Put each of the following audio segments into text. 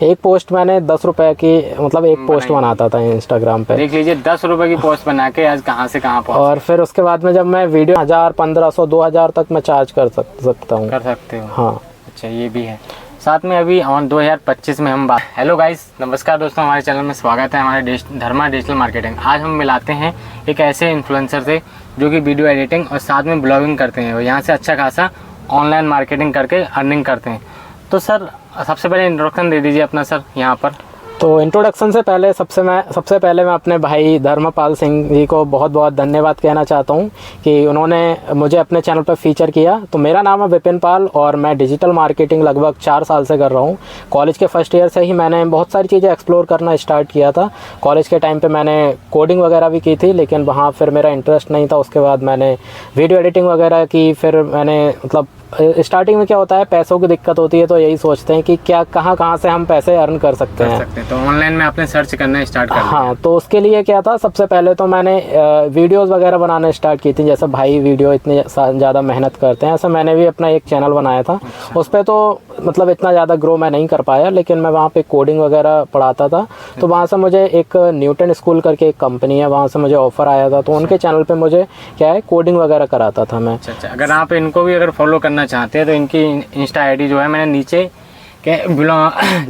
एक पोस्ट मैंने 10 रुपए की मतलब एक पोस्ट बनाता था इंस्टाग्राम पे। देख लीजिए 10 रुपए की पोस्ट बना के आज कहाँ से कहाँ पहुँच। और फिर उसके बाद में जब मैं वीडियो 1000, 1500, 2000 तक मैं चार्ज कर सकता हूँ। कर सकते हो। हाँ अच्छा, ये भी है। साथ में अभी ऑन 2025 में हम बात। हेलो गाइस, नमस्कार दोस्तों, हमारे चैनल में स्वागत है। हमारे धर्मा डिजिटल मार्केटिंग। आज हम मिलाते हैं एक ऐसे इन्फ्लुएंसर से जो कि वीडियो एडिटिंग और साथ में ब्लॉगिंग करते हैं और यहाँ से अच्छा खासा ऑनलाइन मार्केटिंग करके अर्निंग करते हैं। तो सर सबसे पहले इंट्रोडक्शन दे दीजिए अपना सर यहाँ पर। तो इंट्रोडक्शन से पहले सबसे पहले मैं अपने भाई धर्मपाल सिंह जी को बहुत बहुत धन्यवाद कहना चाहता हूँ कि उन्होंने मुझे अपने चैनल पर फीचर किया। तो मेरा नाम है विपिन पाल और मैं डिजिटल मार्केटिंग लगभग 4 साल से कर रहा हूँ। कॉलेज के फर्स्ट ईयर से ही मैंने बहुत सारी चीज़ें एक्सप्लोर करना स्टार्ट किया था। कॉलेज के टाइम पर मैंने कोडिंग वगैरह भी की थी, लेकिन वहाँ फिर मेरा इंटरेस्ट नहीं था। उसके बाद मैंने वीडियो एडिटिंग वगैरह की। फिर मैंने मतलब स्टार्टिंग में क्या होता है, पैसों की दिक्कत होती है, तो यही सोचते हैं कि क्या कहाँ से हम पैसे अर्न कर सकते हैं। तो ऑनलाइन में आपने सर्च करना स्टार्ट कर दिया। हाँ, तो उसके लिए क्या था, सबसे पहले तो मैंने वीडियोस वगैरह बनाना स्टार्ट की थी। जैसे भाई वीडियो इतनी ज़्यादा मेहनत करते हैं, ऐसा मैंने भी अपना एक चैनल बनाया था। उस पर तो मतलब इतना ज़्यादा ग्रो मैं नहीं कर पाया, लेकिन मैं वहाँ पे कोडिंग वगैरह पढ़ाता था। तो वहाँ से मुझे एक न्यूटन स्कूल करके एक कंपनी है, वहाँ से मुझे ऑफ़र आया था। तो उनके चैनल पर मुझे क्या है, कोडिंग वगैरह कराता था मैं। अच्छा, अगर आप इनको भी अगर फॉलो करना चाहते हैं तो इनकी इंस्टा आईडी जो है मैंने नीचे के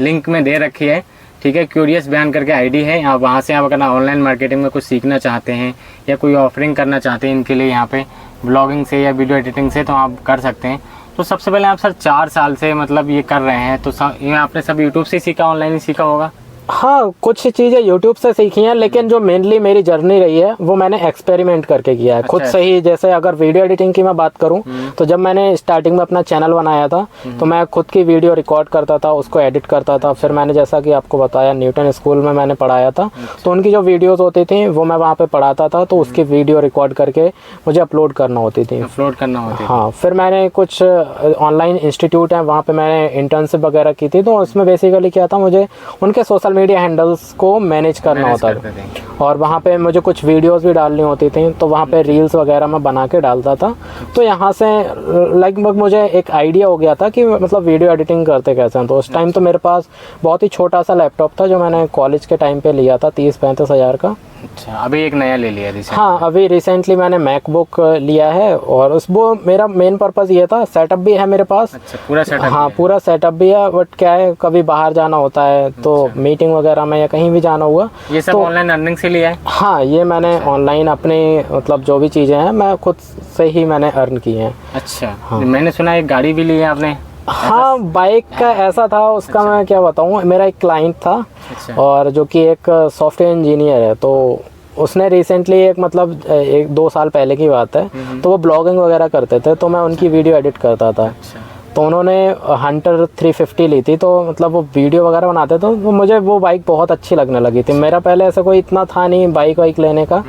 लिंक में दे रखी है, ठीक है। क्यूरियस बयान करके आईडी है। आप वहाँ से आप अगर ऑनलाइन मार्केटिंग में कुछ सीखना चाहते हैं या कोई ऑफरिंग करना चाहते हैं इनके लिए यहाँ पे ब्लॉगिंग से या वीडियो एडिटिंग से, तो आप कर सकते हैं। तो सबसे पहले आप सर 4 साल से मतलब ये कर रहे हैं, तो ये आपने सब यूट्यूब से सीखा, ऑनलाइन ही सीखा होगा? हाँ, कुछ चीज़ें यूट्यूब से सीखी हैं, लेकिन जो मेनली मेरी जर्नी रही है वो मैंने एक्सपेरिमेंट करके किया है। खुद से ही। जैसे अगर वीडियो एडिटिंग की मैं बात करूँ तो जब मैंने स्टार्टिंग में अपना चैनल बनाया था तो मैं खुद की वीडियो रिकॉर्ड करता था, उसको एडिट करता था। फिर मैंने जैसा कि आपको बताया न्यूटन स्कूल में मैंने पढ़ाया था, तो उनकी जो वीडियोस होती थी वो मैं वहाँ पे पढ़ाता था। तो उसकी वीडियो रिकॉर्ड करके मुझे अपलोड करना होती थी। हाँ, फिर मैंने कुछ ऑनलाइन इंस्टीट्यूट है वहाँ पर मैंने इंटर्नशिप वगैरह की थी। तो उसमें बेसिकली क्या था, मुझे उनके सोशल मीडिया हैंडल्स को मैनेज करना होता था और वहाँ पे मुझे कुछ वीडियोस भी डालनी होती थी। तो वहाँ पे रील्स वगैरह मैं बना के डालता था। तो यहाँ से लगभग मुझे एक आइडिया हो गया था कि मतलब वीडियो एडिटिंग करते कैसे हैं। तो उस टाइम तो मेरे पास बहुत ही छोटा सा लैपटॉप था जो मैंने कॉलेज के टाइम पे लिया था, 30-35 हज़ार का। अच्छा, अभी एक नया ले लिया रिसेंटली? हाँ, अभी रिसेंटली मैंने मैकबुक लिया है और वो मेरा मेन पर्पज़ ये था। सेटअप भी है मेरे पास। अच्छा, पूरा सेटअप? हाँ, पूरा सेटअप भी है। बट क्या है, कभी बाहर जाना होता है तो मीटिंग वगैरह में या कहीं भी जाना हुआ। ये सब ऑनलाइन अर्निंग से लिया है? हाँ, ये मैंने ऑनलाइन अपने मतलब जो भी चीज़ें हैं मैं खुद से ही मैंने अर्न की हैं। अच्छा, हाँ। मैंने सुना एक गाड़ी भी ली है आपने? हाँ, बाइक का ऐसा था उसका। अच्छा। मैं क्या बताऊँ, मेरा एक क्लाइंट था। अच्छा। और जो कि एक सॉफ्टवेयर इंजीनियर है, तो उसने रिसेंटली एक मतलब 1-2 साल पहले की बात है, तो वो ब्लॉगिंग वगैरह करते थे, तो मैं उनकी वीडियो एडिट करता था। अच्छा। तो उन्होंने हंटर 350 ली थी, तो मतलब वो वीडियो वगैरह बनाते थे। तो मुझे वो बाइक बहुत अच्छी लगने लगी थी। मेरा पहले ऐसा कोई इतना था नहीं बाइक लेने का।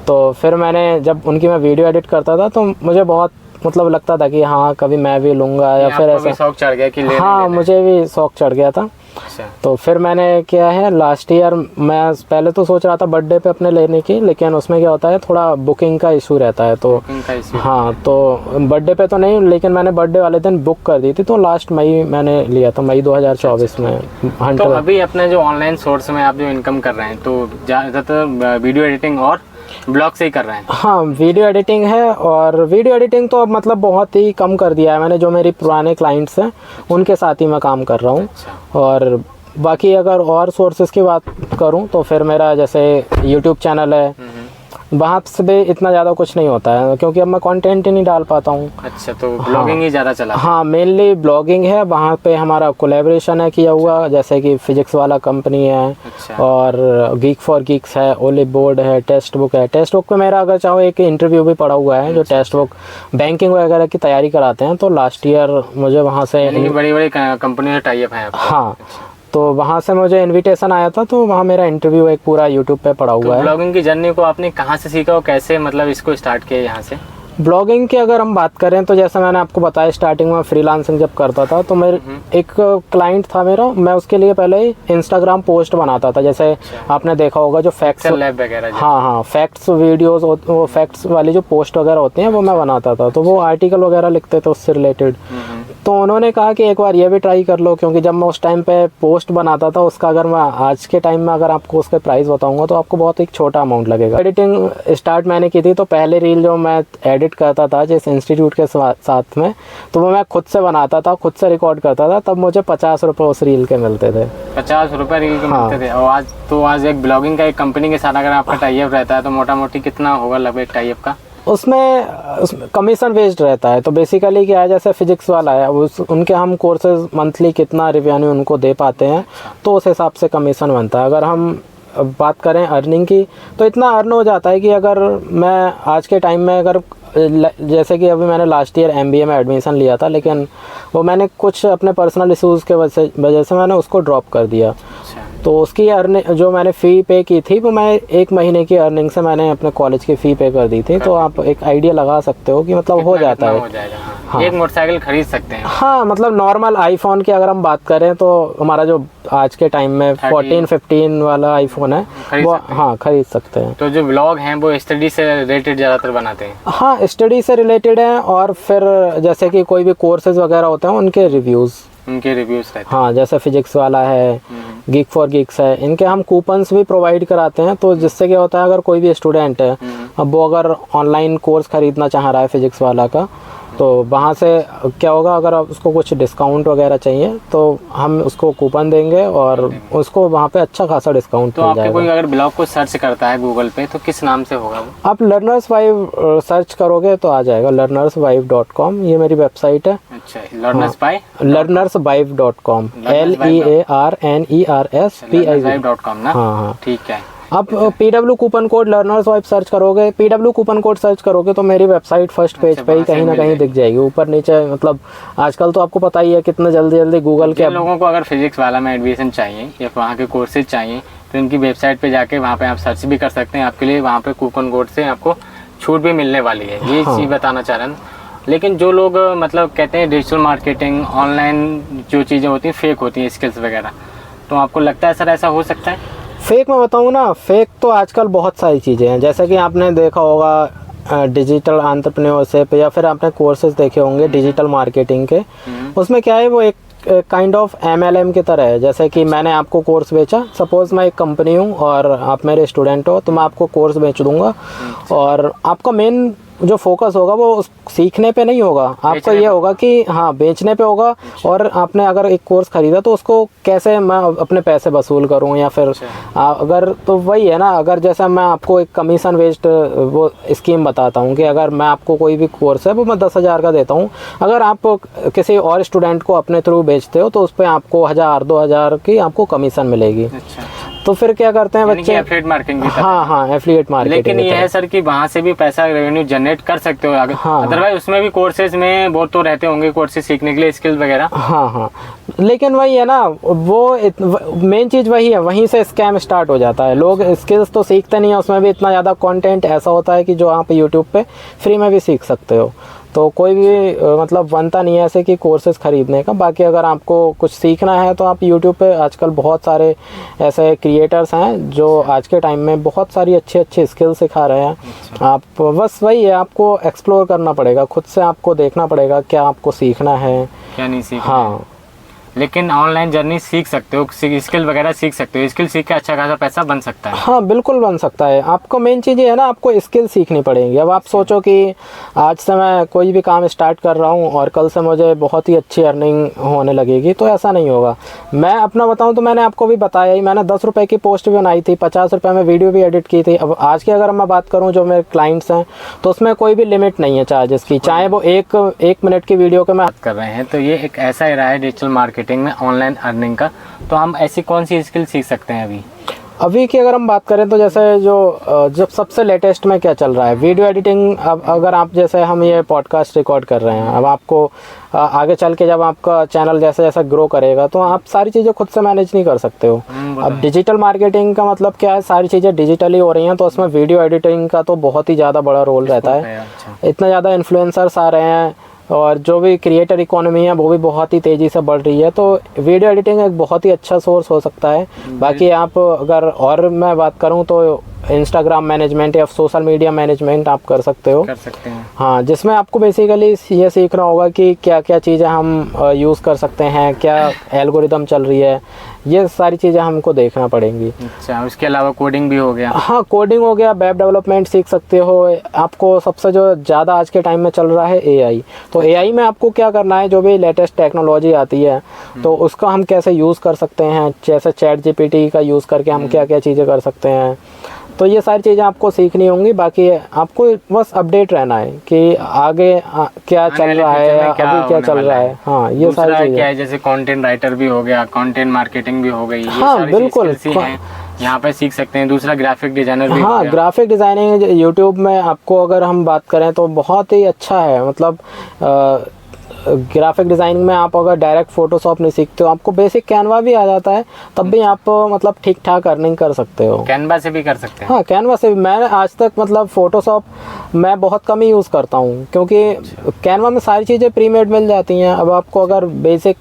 तो फिर मैंने जब उनकी मैं वीडियो एडिट करता था तो मुझे बहुत मतलब लगता था कि हाँ कभी मैं भी लूँगा या फिर ऐसा शौक चढ़ गया कि हाँ, मुझे भी शौक चढ़ गया था। अच्छा। तो फिर मैंने क्या है, लास्ट ईयर मैं पहले तो सोच रहा था बर्थडे पे अपने लेने की, लेकिन उसमें क्या होता है थोड़ा बुकिंग का इशू रहता है। तो हाँ, तो बर्थडे पे तो नहीं, लेकिन मैंने बर्थडे वाले दिन बुक कर दी थी। तो लास्ट मई मैंने लिया था, मई 2024 में हंटर। तो अभी अपने जो ऑनलाइन सोर्स में आप जो इनकम कर रहे हैं तो ज़्यादातर वीडियो एडिटिंग और ब्लॉग से ही कर रहे हैं? हाँ, वीडियो एडिटिंग है। और वीडियो एडिटिंग तो अब मतलब बहुत ही कम कर दिया है मैंने। जो मेरी पुराने क्लाइंट्स हैं उनके साथ ही मैं काम कर रहा हूँ। अच्छा। और बाकी अगर और सोर्सेज की बात करूँ तो फिर मेरा जैसे यूट्यूब चैनल है, वहाँ से भी इतना ज़्यादा कुछ नहीं होता है क्योंकि अब मैं कंटेंट ही नहीं डाल पाता हूँ। अच्छा, तो ब्लॉगिंग ही ज़्यादा चला? हाँ, मेनली ब्लॉगिंग है। वहाँ पे हमारा कोलैबोरेशन है किया हुआ, जैसे कि फिजिक्स वाला कंपनी है। अच्छा। और गीक फॉर गीक्स है, ओलिव बोर्ड है, टेस्ट बुक है। टेस्ट बुक पे मेरा अगर चाहो एक इंटरव्यू भी पड़ा हुआ है। जो टेस्ट बुक बैंकिंग वगैरह की तैयारी कराते हैं, तो लास्ट ईयर मुझे वहाँ से बड़ी बड़ी कंपनी से टाई अप है। हाँ, तो वहाँ से मुझे इनविटेशन आया था, तो वहाँ मेरा इंटरव्यू एक पूरा यूट्यूब पे पड़ा हुआ है। ब्लॉगिंग की जर्नी को आपने कहाँ से सीखा और कैसे मतलब इसको स्टार्ट किया यहाँ से? ब्लॉगिंग की अगर हम बात करें तो जैसे मैंने आपको बताया स्टार्टिंग में फ्रीलांसिंग जब करता था तो मेरे एक क्लाइंट था मेरा, मैं उसके लिए पहले ही इंस्टाग्राम पोस्ट बनाता था। जैसे आपने देखा होगा जो फैक्ट्स वगैरह, हाँ, फैक्ट्स वीडियोस, वो फैक्ट्स वाली जो पोस्ट वगैरह होती हैं वो मैं बनाता था। तो वो आर्टिकल वगैरह लिखते थे उससे रिलेटेड। तो उन्होंने कहा कि एक बार ये भी ट्राई कर लो, क्योंकि जब मैं उस टाइम पे पोस्ट बनाता था उसका, अगर मैं आज के टाइम में अगर आपको उसके प्राइस बताऊंगा तो आपको बहुत एक छोटा अमाउंट लगेगा। एडिटिंग स्टार्ट मैंने की थी, तो पहले रील जो मैं एडिट करता था जिस इंस्टीट्यूट के साथ में, तो वो मैं खुद से बनाता था, खुद से रिकॉर्ड करता था, तब मुझे 50 रुपये उस रील के मिलते थे। 50 रुपये रील के हाँ। मिलते थे। और आज एक ब्लॉगिंग का एक कंपनी के साथ अगर आपका टाई अप रहता है तो मोटा मोटी कितना होगा लगभग टाई अप का? उसमें कमीशन बेस्ड रहता है। तो बेसिकली क्या है, जैसे फिजिक्स वाला है, उनके हम कोर्सेज मंथली कितना रिवेन्यू उनको दे पाते हैं, तो उस हिसाब से कमीशन बनता है। अगर हम बात करें अर्निंग की, तो इतना अर्न हो जाता है कि अगर मैं आज के टाइम में अगर जैसे कि अभी मैंने लास्ट ईयर MBA में एडमिशन लिया था, लेकिन वो मैंने कुछ अपने पर्सनल इशूज़ के वजह से मैंने उसको ड्रॉप कर दिया। तो उसकी अर्निंग जो मैंने फ़ी पे की थी, वो मैं 1 महीने की अर्निंग से मैंने अपने कॉलेज की फ़ी पे कर दी थी। तो आप एक आइडिया लगा सकते हो कि मतलब हो जाता है। हो जाएगा। हाँ। एक मोटरसाइकिल खरीद सकते हैं। हाँ, मतलब नॉर्मल आईफोन की अगर हम बात करें तो हमारा जो आज के टाइम में 14-15 वाला आईफोन है वो हाँ खरीद सकते हैं। तो जो ब्लॉग हैं वो स्टडी से रिलेटेड ज़्यादातर बनाते हैं? हाँ, स्टडी से रिलेटेड है, और फिर जैसे कि कोई भी कोर्सेज वगैरह होते हैं उनके रिव्यूज़ रहते हैं। हाँ, जैसे फिजिक्स वाला है, गीक फॉर गीक्स है, इनके हम कूपन्स भी प्रोवाइड कराते हैं। तो जिससे क्या होता है, अगर कोई भी स्टूडेंट है, अब वो अगर ऑनलाइन कोर्स ख़रीदना चाह रहा है फिजिक्स वाला का, तो वहाँ से क्या होगा, अगर आप उसको कुछ डिस्काउंट वगैरह चाहिए तो हम उसको कूपन देंगे और उसको वहाँ पे अच्छा खासा डिस्काउंट तो मिल आपके जाएगा। कोई अगर ब्लॉग को सर्च करता है गूगल पे तो किस नाम से होगा वो? आप लर्नर्सवाइव सर्च करोगे तो आ जाएगा, learnersvive.com, ये मेरी वेबसाइट है। अच्छा, learnersvive.com, LEARNERSVIVE.com ना? हाँ, ठीक है। आप PW कूपन कोड लर्नर्सवाइव सर्च करोगे, PW कूपन कोड सर्च करोगे तो मेरी वेबसाइट फर्स्ट पेज पे ही कहीं ना कहीं दिख जाएगी, ऊपर नीचे। मतलब आजकल तो आपको पता ही है कितना जल्दी गूगल के लोगों को अगर फिजिक्स वाला में एडमिशन चाहिए या वहाँ के कोर्सेज चाहिए तो इनकी वेबसाइट पे जाके वहाँ पे आप सर्च भी कर सकते हैं। आपके लिए वहाँ पे कूपन कोड से आपको छूट भी मिलने वाली है, ये चीज़ बताना चाह रहे हैं। लेकिन जो लोग मतलब कहते हैं डिजिटल मार्केटिंग, ऑनलाइन जो चीज़ें होती हैं फेक होती हैं, स्किल्स वगैरह, तो आपको लगता है सर ऐसा हो सकता है? फेक मैं बताऊँ ना, फेक तो आजकल बहुत सारी चीज़ें हैं। जैसे कि आपने देखा होगा डिजिटल एंटरप्रेन्योरशिप, या फिर आपने कोर्सेज देखे होंगे डिजिटल मार्केटिंग के। उसमें क्या है, वो एक काइंड ऑफ MLM की तरह है। जैसे कि मैंने आपको कोर्स बेचा, सपोज़ मैं एक कंपनी हूँ और आप मेरे स्टूडेंट हो, तो मैं आपको कोर्स बेच दूँगा और आपका मेन जो फोकस होगा वो सीखने पे नहीं होगा, आपका ये होगा कि हाँ बेचने पे होगा। और आपने अगर एक कोर्स खरीदा तो उसको कैसे मैं अपने पैसे वसूल करूँ, या फिर अगर तो वही है ना, अगर जैसा मैं आपको एक कमीशन बेस्ड वो स्कीम बताता हूँ कि अगर मैं आपको कोई भी कोर्स है वो मैं 10,000 का देता हूँ, अगर आप किसी और स्टूडेंट को अपने थ्रू बेचते हो तो उस पर आपको 1,000-2,000 की आपको कमीशन मिलेगी। तो फिर क्या करते हैं बच्चे, एफिलिएट मार्केटिंग की तरह। हाँ, एफिलिएट मार्केटिंग। लेकिन ये है सर कि वहाँ से भी पैसा रेवेन्यू जनरेट कर सकते हो अगर, अदरवाइज उसमें भी कोर्सेज में बहुत तो रहते होंगे कोर्सेज सीखने के लिए, स्किल वगैरह। हाँ, लेकिन वही है ना, वो मेन चीज़ वही है, वहीं से स्कैम स्टार्ट हो जाता है। लोग स्किल्स तो सीखते नहीं है, उसमें भी इतना ज़्यादा कंटेंट ऐसा होता है कि जो आप यूट्यूब पे फ्री में भी सीख सकते हो। तो कोई भी मतलब बनता नहीं है ऐसे कि कोर्सेज ख़रीदने का। बाकी अगर आपको कुछ सीखना है तो आप यूट्यूब पे आजकल बहुत सारे ऐसे क्रिएटर्स हैं जो आज के टाइम में बहुत सारी अच्छी स्किल सिखा रहे हैं। आप बस वही है, आपको एक्सप्लोर करना पड़ेगा, खुद से आपको देखना पड़ेगा क्या आपको सीखना है क्या नहीं सीखना। हाँ, लेकिन ऑनलाइन जर्नी सीख सकते हो, स्किल वगैरह सीख सकते हो, स्किल सीख के अच्छा खासा पैसा बन सकता है। हाँ, बिल्कुल बन सकता है। आपको मेन चीज़ ये है ना, आपको स्किल सीखनी पड़ेगी। अब आप सोचो कि आज से मैं कोई भी काम स्टार्ट कर रहा हूँ और कल से मुझे बहुत ही अच्छी अर्निंग होने लगेगी, तो ऐसा नहीं होगा। मैं अपना बताऊँ तो मैंने आपको भी बताया ही, मैंने 10 रुपये की पोस्ट भी बनाई थी, 50 रुपये में वीडियो भी एडिट की थी। अब आज की अगर मैं बात करूँ जो मेरे क्लाइंट्स हैं, तो उसमें कोई भी लिमिट नहीं है चार्जेस की, चाहे वो एक मिनट की वीडियो के मैं बात कर रहे हैं। तो ये एक ऐसा ही रहा है डिजिटल मार्केटिंग में ऑनलाइन अर्निंग का। तो हम ऐसी कौन सी स्किल सीख सकते हैं अभी की अगर हम बात करें तो जैसे जब सबसे लेटेस्ट में क्या चल रहा है, वीडियो एडिटिंग। अब अगर आप जैसे हम ये पॉडकास्ट रिकॉर्ड कर रहे हैं, अब आपको आगे चल के जब आपका चैनल जैसे जैसे ग्रो करेगा तो आप सारी चीज़ें खुद से मैनेज नहीं कर सकते हो। अब डिजिटल मार्केटिंग का मतलब क्या है, सारी चीज़ें डिजिटली हो रही हैं, तो उसमें वीडियो एडिटिंग का तो बहुत ही ज़्यादा बड़ा रोल रहता है। इतना ज़्यादा इन्फ्लुएंसर्स आ रहे हैं और जो भी क्रिएटर इकोनॉमी है वो भी बहुत ही तेज़ी से बढ़ रही है, तो वीडियो एडिटिंग एक बहुत ही अच्छा सोर्स हो सकता है। बाकी आप अगर और मैं बात करूं तो इंस्टाग्राम मैनेजमेंट या सोशल मीडिया मैनेजमेंट आप कर सकते हो। कर सकते हैं। हाँ, जिसमें आपको बेसिकली ये सीखना होगा कि क्या क्या चीज़ें हम यूज़ कर सकते हैं, क्या एल्गोरिदम चल रही है, ये सारी चीज़ें हमको देखना पड़ेंगी। अच्छा, उसके अलावा कोडिंग भी हो गया। हाँ, कोडिंग हो गया, वेब डेवलपमेंट सीख सकते हो। आपको सबसे जो ज़्यादा आज के टाइम में चल रहा है एआई, तो एआई में आपको क्या करना है, जो भी लेटेस्ट टेक्नोलॉजी आती है तो उसका हम कैसे यूज़ कर सकते हैं, जैसे चैट जीपीटी का यूज़ करके हम क्या क्या चीज़ें कर सकते हैं। तो ये सारी चीज़ें आपको सीखनी होंगी। बाकी आपको बस अपडेट रहना है कि आगे क्या चल रहा है, अभी क्या चल रहा है। हाँ, ये सारी चीज़ें क्या है, जैसे कंटेंट राइटर भी हो गया, कंटेंट मार्केटिंग भी हो गई, ये हाँ, सारी बिल्कुल हैं, यहाँ पे सीख सकते हैं। दूसरा ग्राफिक डिजाइनर भी हाँ, ग्राफिक डिज़ाइनिंग यूट्यूब में आपको अगर हम बात करें तो बहुत ही अच्छा है। मतलब ग्राफिक डिज़ाइनिंग में आप अगर डायरेक्ट फ़ोटोशॉप नहीं सीखते हो, आपको बेसिक कैनवा भी आ जाता है, तब भी आप मतलब ठीक ठाक अर्निंग कर सकते हो। कैनवा से भी कर सकते हैं। हाँ, कैनवा से भी। मैं आज तक मतलब फ़ोटोशॉप मैं बहुत कम ही यूज़ करता हूँ, क्योंकि कैनवा में सारी चीज़ें प्रीमेड मिल जाती हैं। अब आपको अगर बेसिक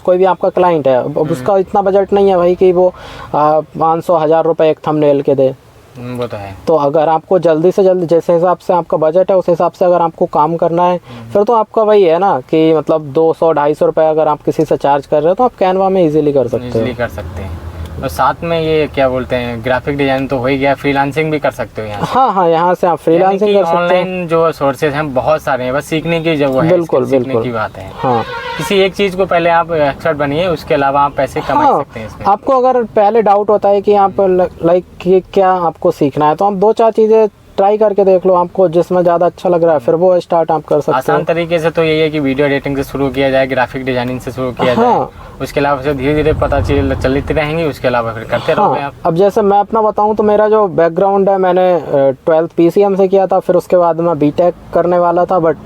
कोई भी आपका क्लाइंट है, अब उसका इतना बजट नहीं है भाई कि वो 500-1000 रुपये एक थंबनेल के दे। वो तो है। तो अगर आपको जल्दी से जल्दी जैसे हिसाब से आपका बजट है उस हिसाब से अगर आपको काम करना है, फिर तो आपका वही है ना कि मतलब 200-250 रुपये अगर आप किसी से चार्ज कर रहे हो तो आप कैनवा में इजीली कर सकते हो। और साथ में ये क्या बोलते हैं, ग्राफिक डिजाइन तो हो ही गया, फ्रीलांसिंग भी कर सकते हो यहाँ से। हाँ हाँ, यहाँ से आप फ्रीलांसिंग कर सकते हो। ऑनलाइन जो सोर्सेज हैं बहुत सारे हैं, बस सीखने की जो है, बिल्कुल सीखने की बात है। हाँ, किसी एक चीज़ को पहले आप एक्सपर्ट बनिए, उसके अलावा आप पैसे कमा सकते हैं इसमें। आपको अगर पहले डाउट होता है कि आप लाइक कि क्या आपको सीखना है, तो आप 2-4 चीज़ें ट्राई करके देख लो, आपको जिसमें ज़्यादा अच्छा लग रहा है फिर वो स्टार्ट आप कर सकते हो। आसान तरीके से तो यही है कि वीडियो एडिटिंग से शुरू किया जाए, ग्राफिक डिजाइनिंग से शुरू किया जाए, उसके अलावा फिर धीरे धीरे पता चलती रहेंगी, उसके अलावा फिर करते रहोगे आप। अब जैसे मैं अपना बताऊं तो मेरा जो बैकग्राउंड है, मैंने 12th PCM से किया था, फिर उसके बाद मैं बीटेक करने वाला था, बट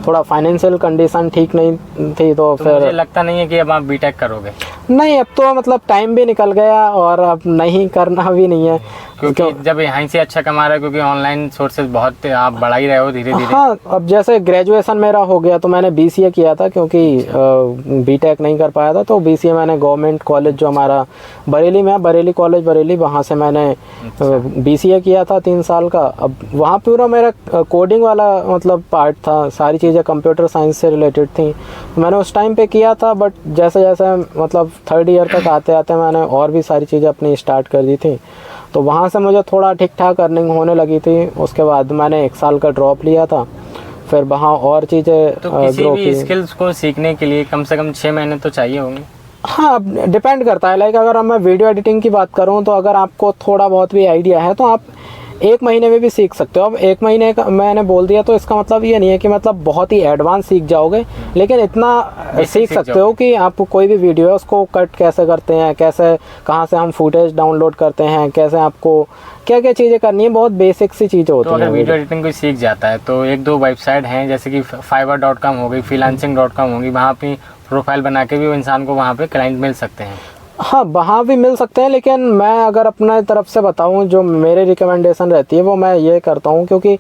थोड़ा फाइनेंशियल कंडीशन ठीक नहीं थी, तो फिर मुझे लगता नहीं है कि अब आप बीटेक करोगे। नहीं, अब तो मतलब टाइम भी निकल गया और अब नहीं करना भी नहीं है, क्योंकि जब यहाँ से अच्छा कमा रहे हो, क्योंकि ऑनलाइन सोर्सेज बहुत आप बढ़ा ही रहे हो धीरे धीरे। हाँ, अब जैसे ग्रेजुएशन मेरा हो गया तो मैंने BCA किया था, क्योंकि बीटेक नहीं कर पाया था, तो BCA मैंने गवर्नमेंट कॉलेज जो हमारा बरेली में है, बरेली कॉलेज बरेली, वहाँ से मैंने BCA किया था 3 साल का। अब वहाँ पूरा मेरा कोडिंग वाला मतलब पार्ट था, सारी चीज़ें कंप्यूटर साइंस से रिलेटेड थी, मैंने उस टाइम पे किया था। बट जैसे जैसे मतलब 3rd ईयर तक आते आते मैंने और भी सारी चीज़ें अपनी स्टार्ट कर दी थी, तो वहाँ से मुझे थोड़ा ठीक ठाक अर्निंग होने लगी थी। उसके बाद मैंने 1 साल का ड्रॉप लिया था, फिर वहाँ और चीज़ें तो किसी भी स्किल्स को सीखने के लिए कम से कम 6 महीने तो चाहिए होंगे। हाँ, डिपेंड करता है। लाइक अगर मैं वीडियो एडिटिंग की बात करूँ तो अगर आपको थोड़ा बहुत भी आइडिया है तो आप 1 महीने में भी सीख सकते हो। अब 1 महीने का मैंने बोल दिया तो इसका मतलब ये नहीं है कि मतलब बहुत ही एडवांस सीख जाओगे, लेकिन इतना सीख सकते हो कि आप कोई भी वीडियो है उसको कट कैसे करते हैं, कैसे कहाँ से हम फुटेज डाउनलोड करते हैं, कैसे आपको क्या क्या चीज़ें करनी है, बहुत बेसिक सी चीज़ें होती हैं। तो अगर वीडियो एडिटिंग कोई सीख जाता है तो 1-2 वेबसाइट हैं, जैसे कि fiverr.com हो गई, freelancing.com होगी, वहाँ पे प्रोफाइल बना के भी वो इंसान को वहाँ पे क्लाइंट मिल सकते हैं। हाँ, वहाँ भी मिल सकते हैं, लेकिन मैं अगर अपने तरफ से बताऊँ जो मेरे रिकमेंडेशन रहती है वो मैं ये करता हूँ, क्योंकि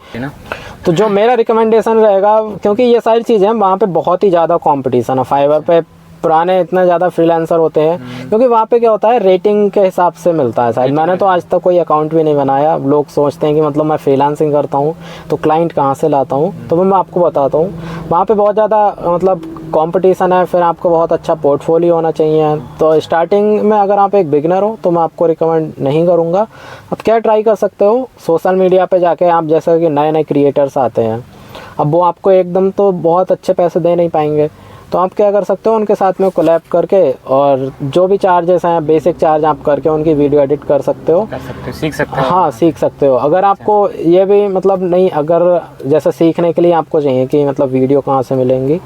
तो जो मेरा रिकमेंडेशन रहेगा, क्योंकि ये सारी चीज़ें वहाँ पे बहुत ही ज़्यादा कंपटीशन है। फाइवर पे पुराने इतने ज़्यादा फ्रीलांसर होते हैं, क्योंकि वहाँ पे क्या होता है, रेटिंग के हिसाब से मिलता है शायद। मैंने तो आज तक कोई अकाउंट भी नहीं बनाया। लोग सोचते हैं कि मतलब मैं फ्रीलांसिंग करता हूँ तो क्लाइंट कहाँ से लाता हूँ, तो मैं आपको बताता हूँ वहाँ पे बहुत ज़्यादा मतलब कंपटीशन है। फिर आपको बहुत अच्छा पोर्टफोलियो होना चाहिए। तो स्टार्टिंग में अगर आप एक बिगिनर हो तो मैं आपको रिकमेंड नहीं करूँगा। अब क्या ट्राई कर सकते हो, सोशल मीडिया पे जाके आप, जैसे कि नए नए क्रिएटर्स आते हैं, अब वो आपको एकदम तो बहुत अच्छे पैसे दे नहीं पाएंगे, तो आप क्या कर सकते हो, उनके साथ में कोलैब करके और जो भी चार्जेस हैं बेसिक चार्ज आप करके उनकी वीडियो एडिट कर सकते हो, सीख सकते हो। हाँ, सीख सकते हो। अगर आपको ये भी मतलब नहीं, अगर जैसे सीखने के लिए आपको चाहिए कि मतलब वीडियो कहाँ से मिलेंगी,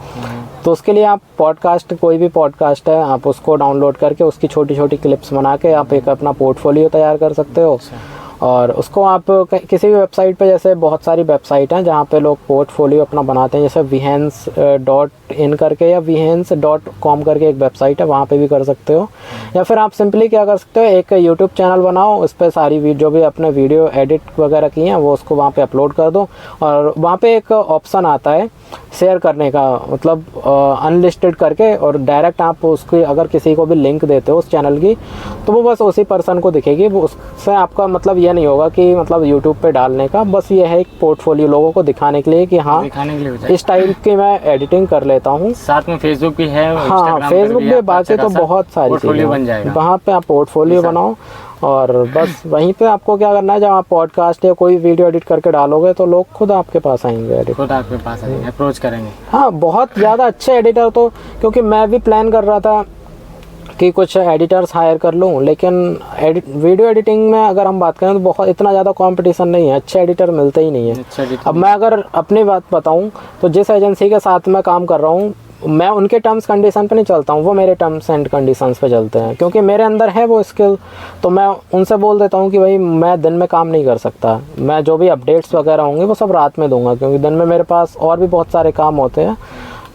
तो उसके लिए आप पॉडकास्ट, कोई भी पॉडकास्ट है आप उसको डाउनलोड करके उसकी छोटी छोटी क्लिप्स बना के आप एक अपना पोर्टफोलियो तैयार कर सकते हो। और उसको आप किसी भी वेबसाइट पे, जैसे बहुत सारी वेबसाइट हैं जहाँ पे लोग पोर्टफोलियो अपना बनाते हैं, जैसे behance.in करके या behance.com करके एक वेबसाइट है, वहाँ पे भी कर सकते हो। या फिर आप सिंपली क्या कर सकते हो, एक यूट्यूब चैनल बनाओ, उस पर सारी जो भी अपने वीडियो एडिट वगैरह की हैं वो उसको वहाँ पे अपलोड कर दो, और वहाँ पे एक ऑप्शन आता है शेयर करने का, मतलब अनलिस्टेड करके, और डायरेक्ट आप उसकी अगर किसी को भी लिंक देते हो उस चैनल की, तो वो बस उसी पर्सन को दिखेगी। वो उससे आपका मतलब ये नज़रिया नहीं होगा कि मतलब यूट्यूब पे डालने का, बस ये है एक पोर्टफोलियो लोगों को दिखाने के लिए कि हाँ दिखाने के लिए हो जाए। इस टाइप की मैं एडिटिंग कर लेता हूँ। साथ में फेसबुक भी है, हाँ फेसबुक भी, बाकी तो बहुत सारी चीज़ें बन जाएगा, वहाँ पे आप पोर्टफोलियो बनाओ और बस वहीं पे आपको क्या करना है, जब आप पॉडकास्ट या कोई वीडियो एडिट करके डालोगे तो लोग खुद आपके पास आएंगे, खुद आपके पास आएंगे, अप्रोच करेंगे। हाँ बहुत ज़्यादा अच्छे एडिटर, तो क्योंकि मैं भी प्लान कर रहा था कि कुछ एडिटर्स हायर कर लूँ, लेकिन वीडियो एडिटिंग में अगर हम बात करें तो बहुत इतना ज़्यादा कंपटीशन नहीं है, अच्छे एडिटर मिलते ही नहीं है। अब मैं अगर अपनी बात बताऊँ तो जिस एजेंसी के साथ मैं काम कर रहा हूँ, मैं उनके टर्म्स कंडीशन पे नहीं चलता हूँ, वो मेरे टर्म्स एंड कंडीशंस पे चलते हैं, क्योंकि मेरे अंदर है वो स्किल। तो मैं उनसे बोल देता हूँ कि भाई मैं दिन में काम नहीं कर सकता, मैं जो भी अपडेट्स वगैरह होंगे वो सब रात में दूंगा, क्योंकि दिन में मेरे पास और भी बहुत सारे काम होते हैं,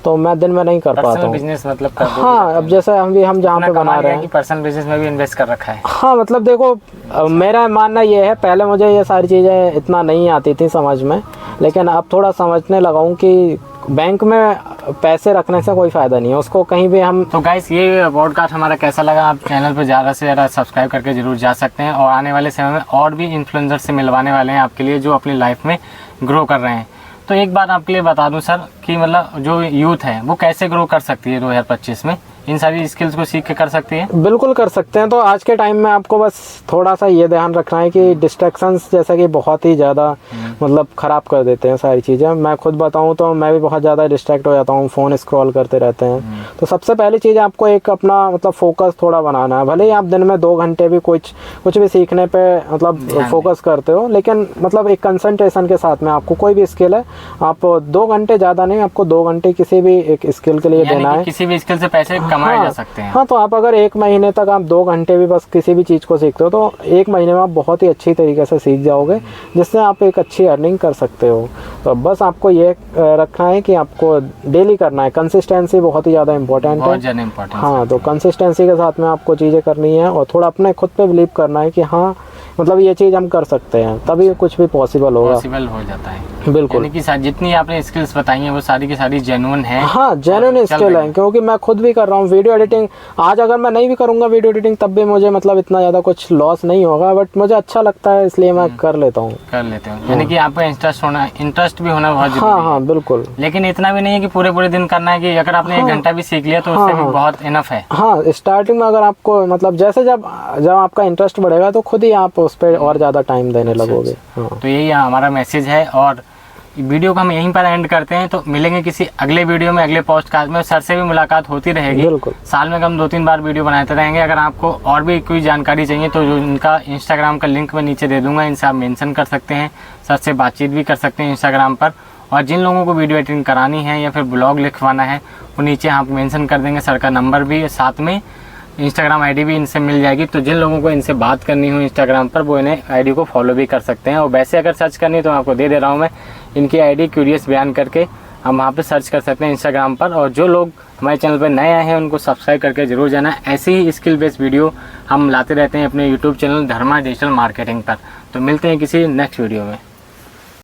तो मैं दिन में नहीं कर पाता हूँ। बिजनेस मतलब हाँ, अब जैसे हम जहाँ पे बना रहे हैं कि पर्सनल बिजनेस में भी इन्वेस्ट कर रखा है। हाँ मतलब देखो मेरा मानना ये है, पहले मुझे ये सारी चीज़ें इतना नहीं आती थी समझ में, लेकिन अब थोड़ा समझने लगा हूँ कि बैंक में पैसे रखने से कोई फ़ायदा नहीं है, उसको कहीं भी हम। तो गाइस ये पॉडकास्ट हमारा कैसा लगा, आप चैनल पर ज़्यादा से ज़्यादा सब्सक्राइब करके जरूर जा सकते हैं, और आने वाले समय में और भी इन्फ्लुएंसर से मिलवाने वाले हैं आपके लिए जो अपनी लाइफ में ग्रो कर रहे हैं। तो एक बात आपके लिए बता दूं सर कि मतलब जो यूथ है वो कैसे ग्रो कर सकती है 2025 में, इन सारी स्किल्स को सीख के कर सकती है? बिल्कुल कर सकते हैं। तो आज के टाइम में आपको बस थोड़ा सा ये ध्यान रखना है कि डिस्ट्रैक्शंस जैसा कि बहुत ही ज़्यादा मतलब ख़राब कर देते हैं सारी चीज़ें। मैं खुद बताऊं तो मैं भी बहुत ज़्यादा डिस्ट्रैक्ट हो जाता हूँ, फ़ोन स्क्रॉल करते रहते हैं। तो सबसे पहली चीज़ आपको एक अपना मतलब फोकस थोड़ा बनाना है। भले ही आप दिन में 2 घंटे भी कुछ भी सीखने पर मतलब फोकस करते हो, लेकिन मतलब एक कंसंट्रेशन के साथ में आपको कोई भी स्किल है, आप 2 घंटे ज़्यादा नहीं, आपको 2 घंटे किसी भी एक स्किल के लिए देना है। किसी भी स्किल से पैसे कमाए जा सकते हैं। हाँ, तो आप अगर 1 महीने तक आप 2 घंटे भी बस किसी भी चीज़ को सीखते हो तो 1 महीने में आप बहुत ही अच्छी तरीके से सीख जाओगे, जिससे आप एक अच्छी अर्निंग कर सकते हो। तो बस आपको ये रखना है कि आपको डेली करना है, कंसिस्टेंसी बहुत ही ज़्यादा इंपॉर्टेंट है। हाँ, तो कंसिस्टेंसी के साथ में आपको चीज़ें करनी है और थोड़ा अपने खुद पे बिलीव करना है कि हाँ मतलब ये चीज़ हम कर सकते हैं, तभी कुछ भी पॉसिबल होगा, पॉसिबल हो जाता है। बिल्कुल। यानी कि जितनी आपने स्किल्स बताई हैं वो सारी की सारी जेन्युइन है। हाँ, जेन्युइन स्किल है, क्योंकि मैं खुद भी कर रहा हूँ वीडियो एडिटिंग। आज अगर मैं नहीं भी करूँगा वीडियो एडिटिंग तब भी मुझे मतलब इतना ज़्यादा कुछ लॉस नहीं होगा, बट मुझे अच्छा लगता है इसलिए मैं कर लेता हूँ। यानी कि आपको इंटरेस्ट भी होना बहुत जरूरी है। हाँ, बिल्कुल। लेकिन इतना भी नहीं है कि पूरे दिन करना है, कि अगर आपने 1 घंटा भी सीख लिया तो उससे भी बहुत इनफ है। हाँ, स्टार्टिंग में अगर आपको मतलब जैसे जब आपका इंटरेस्ट बढ़ेगा तो खुद ही आप उस पर और ज़्यादा टाइम देने लगोगे। हाँ। तो यही हमारा मैसेज है, और वीडियो को हम यहीं पर एंड करते हैं। तो मिलेंगे किसी अगले वीडियो में, अगले पॉडकास्ट में। सर से भी मुलाकात होती रहेगी, बिल्कुल। साल में हम 2-3 बार वीडियो बनाते रहेंगे। अगर आपको और भी कोई जानकारी चाहिए तो जो इनका इंस्टाग्राम का लिंक मैं नीचे दे दूंगा, इनसे आप मेंशन कर सकते हैं, सर से बातचीत भी कर सकते हैं इंस्टाग्राम पर। और जिन लोगों को वीडियो एडिटिंग करानी है या फिर ब्लॉग लिखवाना है वो नीचे आप मेंशन कर देंगे, सर का नंबर भी, साथ में इंस्टाग्राम आईडी भी इनसे मिल जाएगी। तो जिन लोगों को इनसे बात करनी हो इंस्टाग्राम पर वो इन्हें आईडी को फॉलो भी कर सकते हैं। और वैसे अगर सर्च करनी तो आपको दे रहा हूँ मैं इनकी आईडी, क्यूरियस बयान करके हम वहाँ पे सर्च कर सकते हैं इंस्टाग्राम पर। और जो लोग हमारे चैनल पर नए आए हैं उनको सब्सक्राइब करके जरूर जाना। ऐसी ही स्किल बेस्ड वीडियो हम लाते रहते हैं अपने यूट्यूब चैनल धर्मा डिजिटल मार्केटिंग पर। तो मिलते हैं किसी नेक्स्ट वीडियो में।